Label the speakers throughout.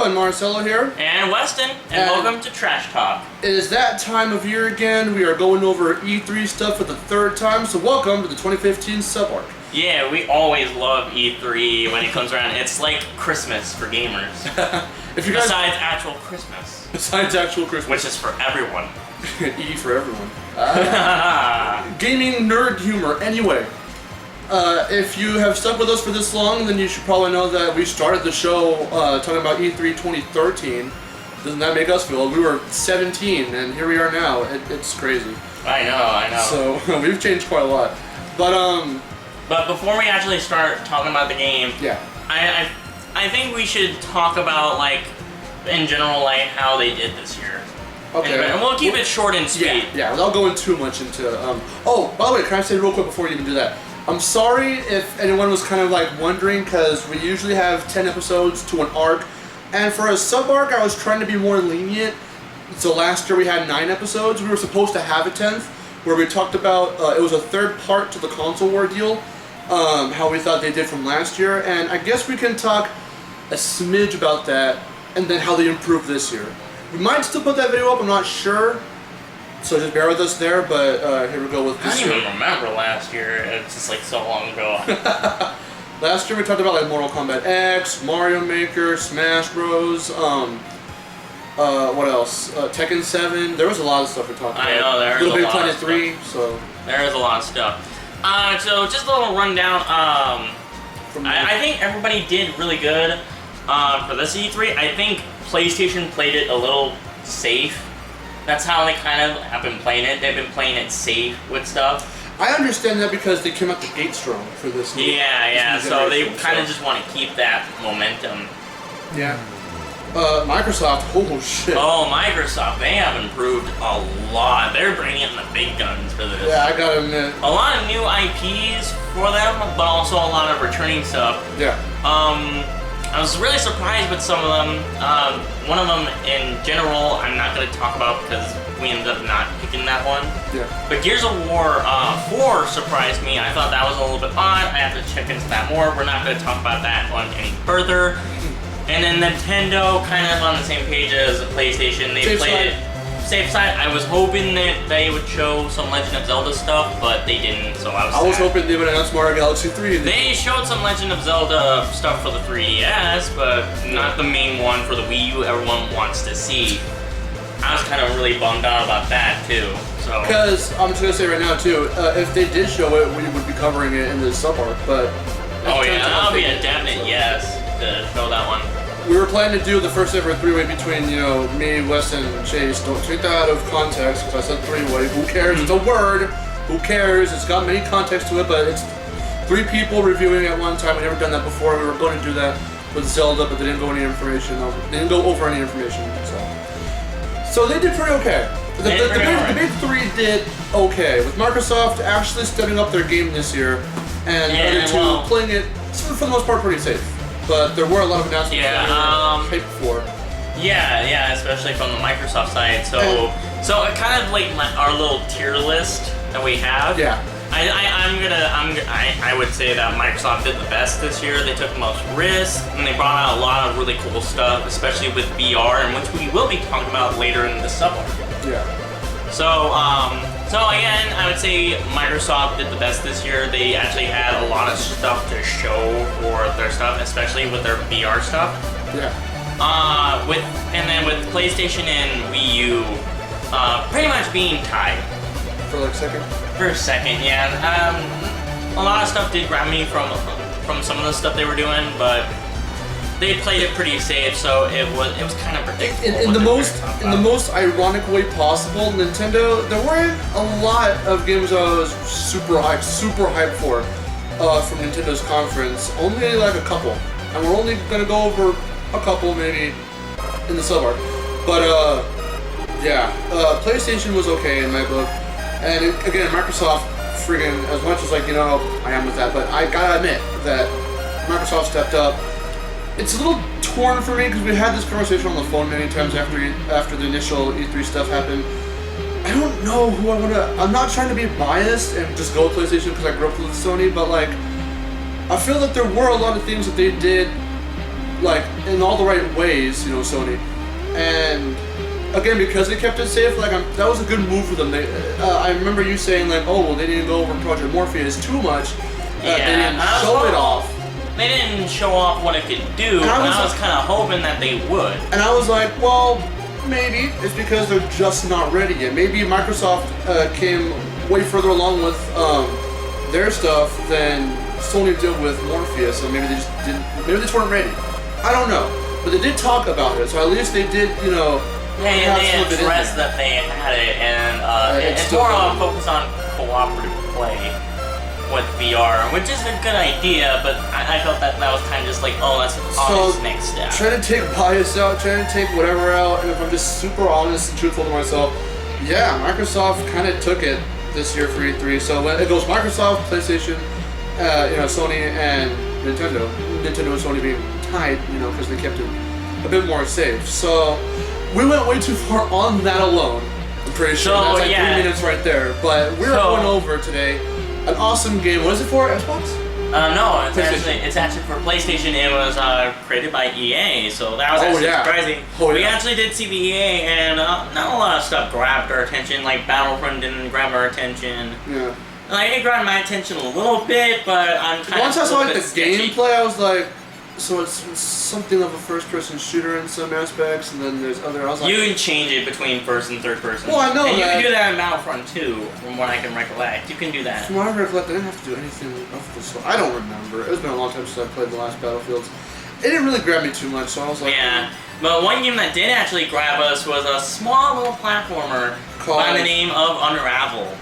Speaker 1: and Marcelo here.
Speaker 2: And Weston, and welcome to Trash Talk.
Speaker 1: It is that time of year again. We are going over E3 stuff for the third time, so welcome to the 2015 sub-arc.
Speaker 2: Yeah, we always love E3 when it comes around. It's like Christmas for gamers.
Speaker 1: If you guys,
Speaker 2: Besides actual Christmas.
Speaker 1: Besides actual Christmas.
Speaker 2: Which is for everyone.
Speaker 1: E for everyone. Gaming nerd humor. Anyway, if you have stuck with us for this long, then you should probably know that we started the show talking about E3 2013. Doesn't that make us feel? We were 17, and here we are now. It's crazy.
Speaker 2: I know.
Speaker 1: So we've changed quite a lot.
Speaker 2: But before we actually start talking about the game,
Speaker 1: yeah,
Speaker 2: I think we should talk about, like, in general, like, how they did this year.
Speaker 1: Okay.
Speaker 2: And we'll keep it short and sweet.
Speaker 1: Yeah, without going too much into... Oh, by the way, can I say real quick before you even do that? I'm sorry if anyone was kind of, like, wondering, because we usually have 10 episodes to an arc, and for a sub-arc, I was trying to be more lenient. So last year we had 9 episodes. We were supposed to have a 10th, where we talked about... it was a third part to the console war deal. How we thought they did from last year, and I guess we can talk a smidge about that, and then how they improved this year. We might still put that video up, I'm not sure, so just bear with us there, but here we go with this year.
Speaker 2: I don't even remember last year, it's just like so long ago.
Speaker 1: Last year we talked about like Mortal Kombat X, Mario Maker, Smash Bros, what else? Tekken 7, there was a lot of stuff we talked about.
Speaker 2: I know, there was a
Speaker 1: Little Big
Speaker 2: lot
Speaker 1: Planet
Speaker 2: of
Speaker 1: 3,
Speaker 2: stuff.
Speaker 1: so...
Speaker 2: There is a lot of stuff. So just a little rundown. I think everybody did really good for this E3. I think PlayStation played it a little safe. That's how they kind of have been playing it. They've been playing it safe with stuff.
Speaker 1: I understand that because they came out the gate strong for this.
Speaker 2: Yeah. So they kind of just want to keep that momentum.
Speaker 1: Yeah. Microsoft, oh shit.
Speaker 2: Oh, Microsoft, they have improved a lot. They're bringing in the big guns for this.
Speaker 1: Yeah, I gotta admit.
Speaker 2: A lot of new IPs for them, but also a lot of returning stuff.
Speaker 1: Yeah.
Speaker 2: I was really surprised with some of them. One of them, in general, I'm not going to talk about because we ended up not picking that one.
Speaker 1: Yeah.
Speaker 2: But Gears of War 4 surprised me. I thought that was a little bit odd. I have to check into that more. We're not going to talk about that one any further. And then Nintendo, kind of on the same page as the PlayStation. They played it safe side. I was hoping that they would show some Legend of Zelda stuff, but they didn't, so I was sad.
Speaker 1: Hoping they would announce Mario Galaxy 3.
Speaker 2: They showed some Legend of Zelda stuff for the 3DS, but not the main one for the Wii U everyone wants to see. I was kind of really bummed out about that, too. So.
Speaker 1: Because, I'm just going to say right now, too, if they did show it, we would be covering it in the sub-arc, but...
Speaker 2: Oh yeah, that'll be a definite yes to show that one.
Speaker 1: We were planning to do the first ever three-way between, me, Weston, and Chase. Don't take that out of context, because I said three-way. Who cares? It's a word. Who cares? It's got many contexts to it, but it's 3 people reviewing at one time. We've never done that before. We were going to do that with Zelda, but they didn't go over any information. So they did pretty okay. The big 3 did okay. With Microsoft actually stepping up their game this year, and the other 2 playing it, for the most part, pretty safe. But there were a lot of announcements that we were hyped for.
Speaker 2: Yeah, especially from the Microsoft side. So it kind of like our little tier list that we have.
Speaker 1: Yeah.
Speaker 2: I would say that Microsoft did the best this year. They took the most risks, and they brought out a lot of really cool stuff, especially with VR, and which we will be talking about later in the sub-arc.
Speaker 1: Yeah.
Speaker 2: So again, I would say Microsoft did the best this year. They actually had a lot of stuff to show for their stuff, especially with their VR stuff.
Speaker 1: Yeah.
Speaker 2: With PlayStation and Wii U, pretty much being tied.
Speaker 1: For like a second?
Speaker 2: For a second, yeah. A lot of stuff did grab me from some of the stuff they were doing, but they played it pretty safe, so it was kind of predictable.
Speaker 1: In the most ironic way possible, Nintendo, there weren't a lot of games I was super hyped for from Nintendo's conference. Only like a couple, and we're only gonna go over a couple maybe in the sub-arc. But PlayStation was okay in my book, and again, Microsoft, friggin' as much as I am with that, but I gotta admit that Microsoft stepped up. It's a little torn for me because we had this conversation on the phone many times after the initial E3 stuff happened. I don't know who I want to... I'm not trying to be biased and just go with PlayStation because I grew up with Sony, but I feel that there were a lot of things that they did like in all the right ways, you know, Sony. And again, because they kept it safe, like that was a good move for them. I remember you saying like, oh well, they didn't go over Project Morpheus too much. They didn't show it off.
Speaker 2: They didn't show off what it could do, and I was kind of hoping that they would.
Speaker 1: And I was like, well, maybe it's because they're just not ready yet. Maybe Microsoft came way further along with their stuff than Sony did with Morpheus, and maybe they just didn't. Maybe they just weren't ready. I don't know, but they did talk about it, so at least they did, you know.
Speaker 2: Yeah, they addressed that they had it, and it's more of a focus on cooperative play with VR, which is a good idea, but I felt that was kind of just like, oh, that's an honest next step.
Speaker 1: Trying to take bias out, trying to take whatever out, and if I'm just super honest and truthful to myself, yeah, Microsoft kind of took it this year for E3. So when it goes Microsoft, PlayStation, you know, Sony, and Nintendo. Nintendo and Sony being tied, you know, because they kept it a bit more safe. So we went way too far on that alone. I'm pretty sure that's like 3 minutes right there. But we're going over today an awesome game. What is it for? Xbox?
Speaker 2: No, it's actually for PlayStation. It was created by EA, so that was actually surprising. We actually did see the EA, and not a lot of stuff grabbed our attention. Like Battlefront didn't grab our attention.
Speaker 1: Yeah.
Speaker 2: Like it grabbed my attention a little bit, but I'm kind of.
Speaker 1: Once I saw like the gameplay, I was like, so it's something of a first-person shooter in some aspects, and then there's other. I was like,
Speaker 2: you can change it between first and third person.
Speaker 1: Well, I know
Speaker 2: and
Speaker 1: that.
Speaker 2: You can do that in Battlefront 2, from what I can recollect. You can do that.
Speaker 1: From what I recollect, I didn't have to do anything of this. So I don't remember. It's been a long time since I played the last Battlefields. It didn't really grab me too much, so I was like,
Speaker 2: yeah. But one game that did actually grab us was a small little platformer by the name of Unravel.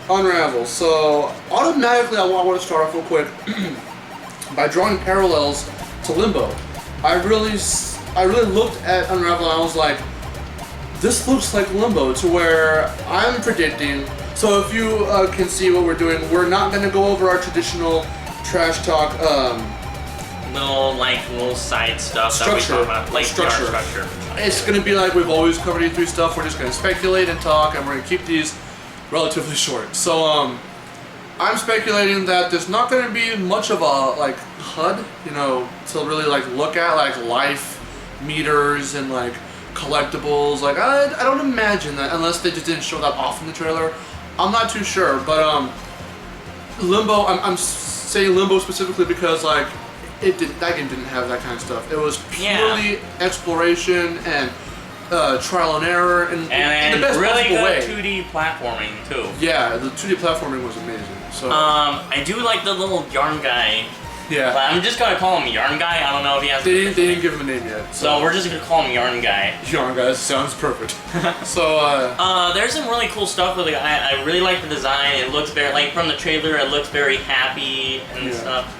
Speaker 1: Unravel. So automatically, I want to start off real quick by drawing parallels to Limbo. I really looked at Unravel and I was like, this looks like Limbo, to where I'm predicting. So if you can see what we're doing, we're not going to go over our traditional trash talk.
Speaker 2: Little side stuff
Speaker 1: structure,
Speaker 2: that we talk about, like
Speaker 1: structure. It's going to be like we've always covered E3 stuff. We're just going to speculate and talk, and we're going to keep these relatively short. So I'm speculating that there's not going to be much of a like HUD, you know, to really like look at, like life meters and like collectibles. Like I don't imagine that, unless they just didn't show that off in the trailer. I'm not too sure, but Limbo. I'm saying Limbo specifically because like that game didn't have that kind of stuff. It was purely exploration and trial and error, and in the best
Speaker 2: really
Speaker 1: possible way.
Speaker 2: Good 2D platforming too.
Speaker 1: Yeah, the 2D platforming was amazing. So
Speaker 2: I do like the little yarn guy.
Speaker 1: Yeah.
Speaker 2: I'm just gonna call him Yarn Guy. I don't know if he has.
Speaker 1: They didn't give him a name yet.
Speaker 2: So we're just gonna call him Yarn Guy.
Speaker 1: Yarn Guy sounds perfect. So
Speaker 2: there's some really cool stuff with the guy. I really like the design. It looks very like from the trailer. It looks very happy and stuff.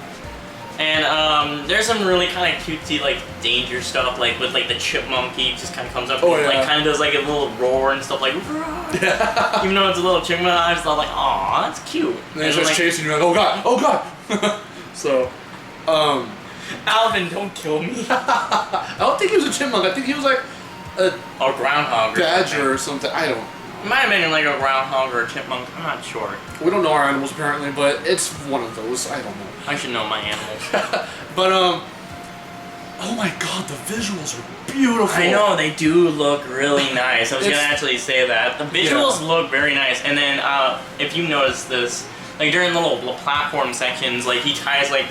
Speaker 2: And there's some really kind of cutesy like danger stuff, like with like the chipmunk. He just kind of comes up and like kind of does like a little roar and stuff, like even though it's a little chipmunk. I just thought like, aw, that's cute.
Speaker 1: And then he starts chasing you, like, oh god, oh god. So
Speaker 2: Alvin, don't kill me.
Speaker 1: I don't think he was a chipmunk. I think he was like a
Speaker 2: groundhog
Speaker 1: badger or something. I don't.
Speaker 2: It might have been like a groundhog or a chipmunk. I'm not sure.
Speaker 1: We don't know our animals apparently, but it's one of those. I don't know.
Speaker 2: I should know my animals.
Speaker 1: But oh my god, the visuals are beautiful.
Speaker 2: I know, they do look really nice. I was gonna actually say that. The visuals look very nice. And then if you notice this, like during little platform sections, like he ties like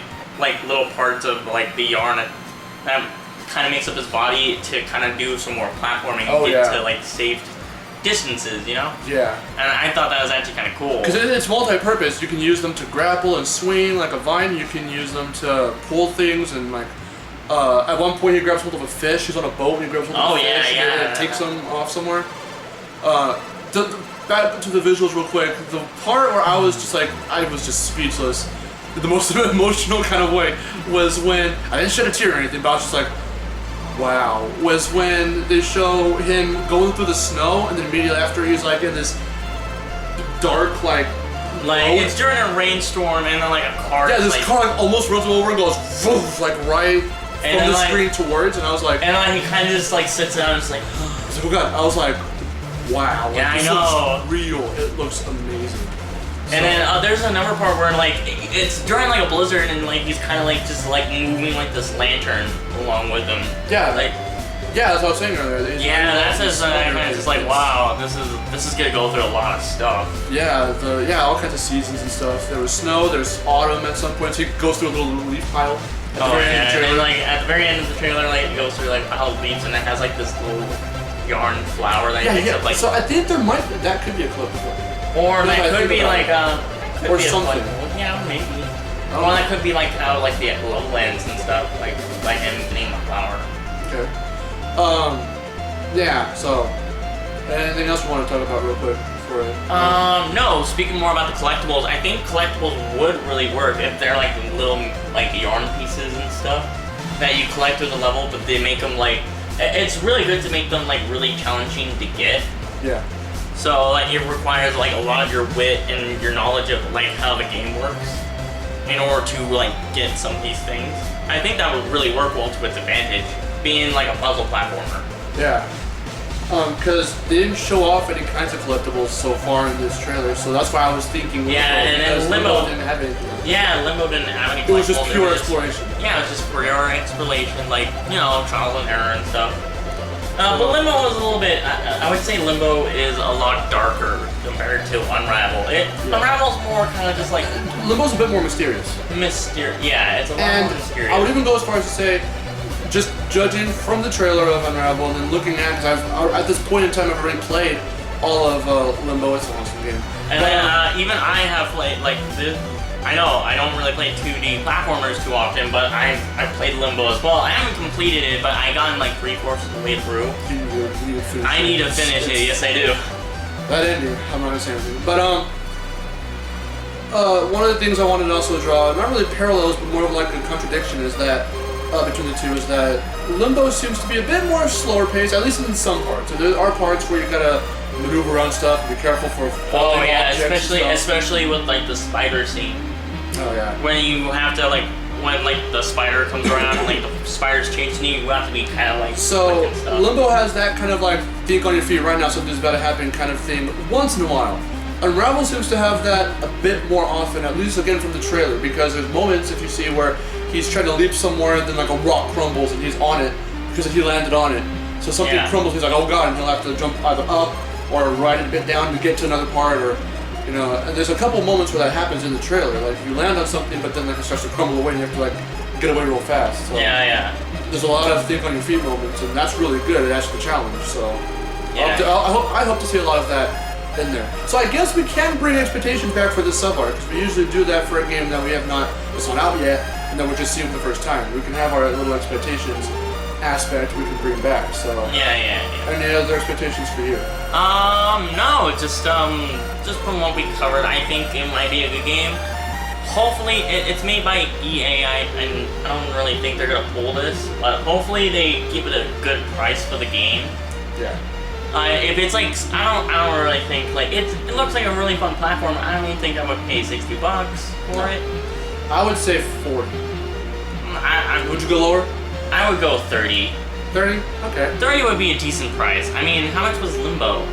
Speaker 2: little parts of like the yarn that kind of makes up his body to kind of do some more platforming and get to like safe distances, you know?
Speaker 1: Yeah.
Speaker 2: And I thought that was actually kind of cool.
Speaker 1: Because it's multi-purpose. You can use them to grapple and swing like a vine. You can use them to pull things and like. At one point, he grabs hold of a fish. He's on a boat and he grabs hold of a fish and takes them off somewhere. Back to the visuals real quick. The part where I was just speechless. The most emotional kind of way was when I didn't shed a tear or anything, but I was just like, wow. Was when they show him going through the snow and then immediately after he's like in this dark like
Speaker 2: it's during a rainstorm and then like a car.
Speaker 1: Yeah, this car like almost runs him over and goes woof, like right from the screen towards, and I was like,
Speaker 2: and he kind of just like sits down and is like.
Speaker 1: was like, oh god, I was like, wow. Like,
Speaker 2: Yeah, I
Speaker 1: this
Speaker 2: know.
Speaker 1: looks real. It looks amazing.
Speaker 2: And then there's another part where like it's during like a blizzard and like he's kind of like just like moving like this lantern along with him.
Speaker 1: Yeah,
Speaker 2: like
Speaker 1: yeah, that's what I was saying earlier.
Speaker 2: yeah, that's just kind of just like wow, this is gonna go through a lot of stuff.
Speaker 1: Yeah, all kinds of seasons and stuff. There was snow. There's autumn at some point. So he goes through a little leaf pile.
Speaker 2: Oh yeah, and then like at the very end of the trailer, like it goes through like a pile of leaves and it has like this little yarn flower that he picks up like.
Speaker 1: So I think that could be a clip.
Speaker 2: Or that could be like
Speaker 1: or something.
Speaker 2: Yeah, maybe. Or that could be like how like the lowlands and stuff, like him getting the flower.
Speaker 1: Okay. Yeah. So, anything else you want to talk about real quick before?
Speaker 2: No. Speaking more about the collectibles, I think collectibles would really work if they're like little like yarn pieces and stuff that you collect through the level, but they make them like. It's really good to make them like really challenging to get.
Speaker 1: Yeah.
Speaker 2: So like it requires like a lot of your wit and your knowledge of like how the game works in order to like get some of these things. I think that would really work well to its advantage, being like a puzzle platformer.
Speaker 1: Yeah. Because they didn't show off any kinds of collectibles so far in this trailer, so that's why I was thinking.
Speaker 2: Yeah, and then Limbo
Speaker 1: didn't have anything.
Speaker 2: Yeah, Limbo didn't have any.
Speaker 1: It was just pure exploration.
Speaker 2: Yeah, it was just pure exploration, like trial and error and stuff. But Limbo was a little bit. I would say Limbo is a lot darker compared to Unravel. Unravel's more kind of just like
Speaker 1: Limbo's a bit more mysterious.
Speaker 2: Yeah, it's a lot more mysterious.
Speaker 1: I would even go as far as to say, just judging from the trailer of Unravel and then looking at, because at this point in time I've already played all of Limbo. It's an awesome game.
Speaker 2: And then even I have played like this. I know I don't really play 2D platformers too often, but I played Limbo as well. I haven't completed it, but I gotten like 3/4 of the way through. I need to finish it. Yes, I do.
Speaker 1: That ending, I'm not gonna say anything. But one of the things I wanted to also draw, not really parallels, but more of like a contradiction, is that between the two is that Limbo seems to be a bit more slower paced, at least in some parts. So there are parts where you gotta maneuver around stuff and be careful for falling objects.
Speaker 2: Especially with like the spider scene.
Speaker 1: Oh yeah.
Speaker 2: When you have to like when like the spider comes around and like the spider's chasing you, you have to be kind of like.
Speaker 1: So Limbo has that kind of like think on your feet right now, something's about to happen kind of thing once in a while. Unravel seems to have that a bit more often, at least again from the trailer, because there's moments if you see where he's trying to leap somewhere and then like a rock crumbles and he's on it because he landed on it. So something crumbles, he's like, oh god, and he'll have to jump either up or ride it a bit down to get to another part, or and there's a couple moments where that happens in the trailer. Like you land on something, but then like it starts to crumble away, and you have to like get away real fast. So there's a lot of think on your feet moments, and that's really good. It adds to the challenge. So I hope to see a lot of that in there. So I guess we can bring expectations back for this sub-art, because we usually do that for a game that we have not, it's not out yet, and then we're just seeing it for the first time. We can have our little expectations aspect we can bring back. So any other expectations for you?
Speaker 2: No, just from what we covered, I think it might be a good game. Hopefully, it's made by EA, and I don't really think they're gonna pull this, but hopefully they give it a good price for the game.
Speaker 1: Yeah.
Speaker 2: If it's like, I don't really think, like, it looks like a really fun platform. I don't think I would pay $60 for it.
Speaker 1: I would say 40. Would you go lower?
Speaker 2: I would go 30.
Speaker 1: 30? Okay.
Speaker 2: 30 would be a decent price. I mean, how much was Limbo?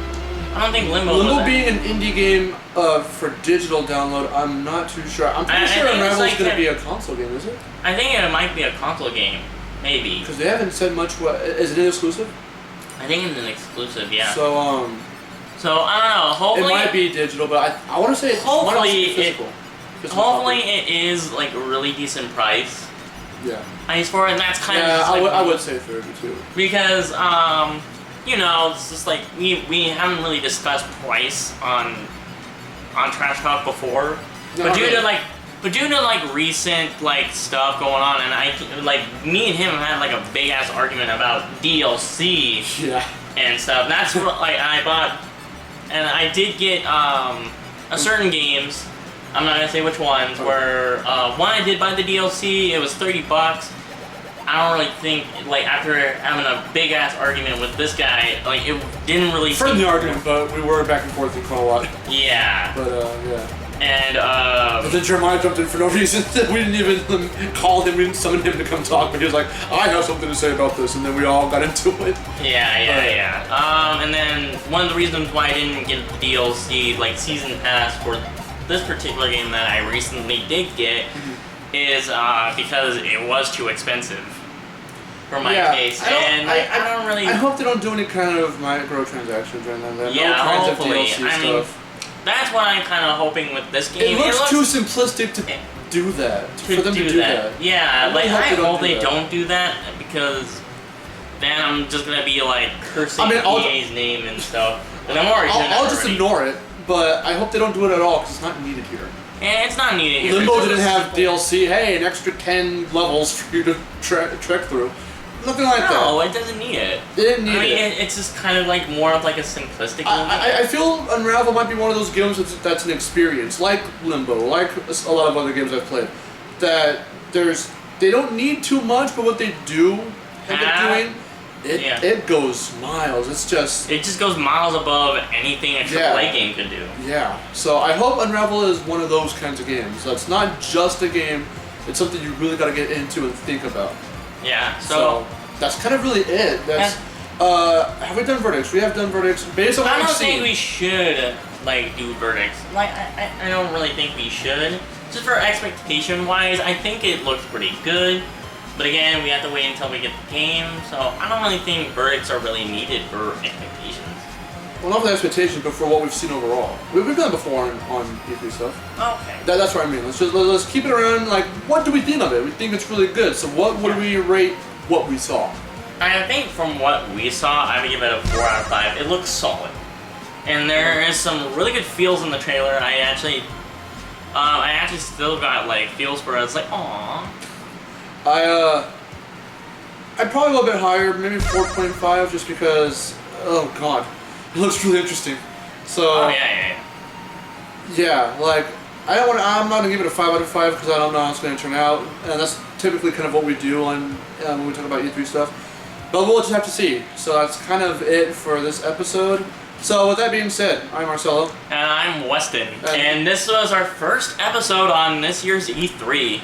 Speaker 2: I don't think Limbo
Speaker 1: being an indie game for digital download, I'm not too sure. I'm pretty sure Unravel's going to be a console game, is it?
Speaker 2: I think it might be a console game. Maybe.
Speaker 1: Because they haven't said much. Is it an exclusive?
Speaker 2: I think it's an exclusive, yeah.
Speaker 1: So,
Speaker 2: I don't know. Hopefully.
Speaker 1: It might be digital, but I want to say
Speaker 2: hopefully
Speaker 1: physical.
Speaker 2: Hopefully it is like a really decent price.
Speaker 1: Yeah.
Speaker 2: It's for, and that's kind of
Speaker 1: just like, I would say 30 too.
Speaker 2: Because it's just like we haven't really discussed price on Trash Talk before, but due to recent like stuff going on, and me and him had like a big ass argument about DLC and stuff. That's what I bought, and I did get certain games. I'm not gonna say which ones. Where one I did buy the DLC, it was $30. I don't really think, after having a big ass argument with this guy, it didn't really.
Speaker 1: Friendly argument, but we were back and forth quite a lot.
Speaker 2: Yeah.
Speaker 1: But yeah.
Speaker 2: And
Speaker 1: But then Jeremiah jumped in for no reason. We didn't even call him, we didn't summon him to come talk, but he was like, I have something to say about this, and then we all got into it.
Speaker 2: Yeah. And then one of the reasons why I didn't get the DLC, like season pass for this particular game that I recently did get, is because it was too expensive for my case. I don't really.
Speaker 1: I hope they don't do any kind of microtransactions right now.
Speaker 2: Yeah,
Speaker 1: no kinds
Speaker 2: hopefully.
Speaker 1: of DLC stuff.
Speaker 2: That's what I'm kind of hoping with this game.
Speaker 1: It looks too simplistic to do that. For them to do that.
Speaker 2: Yeah, I hope they don't do that because then I'm just gonna be like cursing EA's name and stuff. And I'm already
Speaker 1: I'll just ignore it, but I hope they don't do it at all because it's not needed here.
Speaker 2: And it's not needed here.
Speaker 1: Limbo didn't have DLC. Hey, an extra 10 levels for you to trek through. Nothing like that.
Speaker 2: No, it doesn't need it.
Speaker 1: It didn't need
Speaker 2: it. It's just kind of like more of like a simplistic game.
Speaker 1: I feel Unravel might be one of those games that's an experience, like Limbo, like a lot of other games I've played. That they don't need too much, but what they do end up doing, it goes miles. It just goes
Speaker 2: miles above anything a AAA game could do.
Speaker 1: Yeah. So I hope Unravel is one of those kinds of games. That's not just a game. It's something you really got to get into and think about.
Speaker 2: Yeah,
Speaker 1: so that's kind of really it. That's have we done verdicts? We have done verdicts based on what we've seen.
Speaker 2: I don't think we should like do verdicts. Like I don't really think we should. Just for expectation wise, I think it looks pretty good. But again, we have to wait until we get the game, so I don't really think verdicts are really needed for expectations.
Speaker 1: Well, not for the expectations, but for what we've seen overall. We've done that before on E3 stuff.
Speaker 2: Okay.
Speaker 1: That's what I mean. Let's keep it around. Like, what do we think of it? We think it's really good. So what do we rate what we saw?
Speaker 2: I think from what we saw, I would give it a 4 out of 5. It looks solid, and there is some really good feels in the trailer. I actually still got like feels where I was like, aww.
Speaker 1: I'd probably go a bit higher, maybe 4.5, just because. Oh God. It looks really interesting. So. Yeah, like I'm not gonna give it a 5 out of 5 because I don't know how it's gonna turn out, and that's typically kind of what we do when we talk about E3 stuff. But we'll just have to see. So that's kind of it for this episode. So with that being said, I'm Marcelo.
Speaker 2: And I'm Weston. And this was our first episode on this year's E3.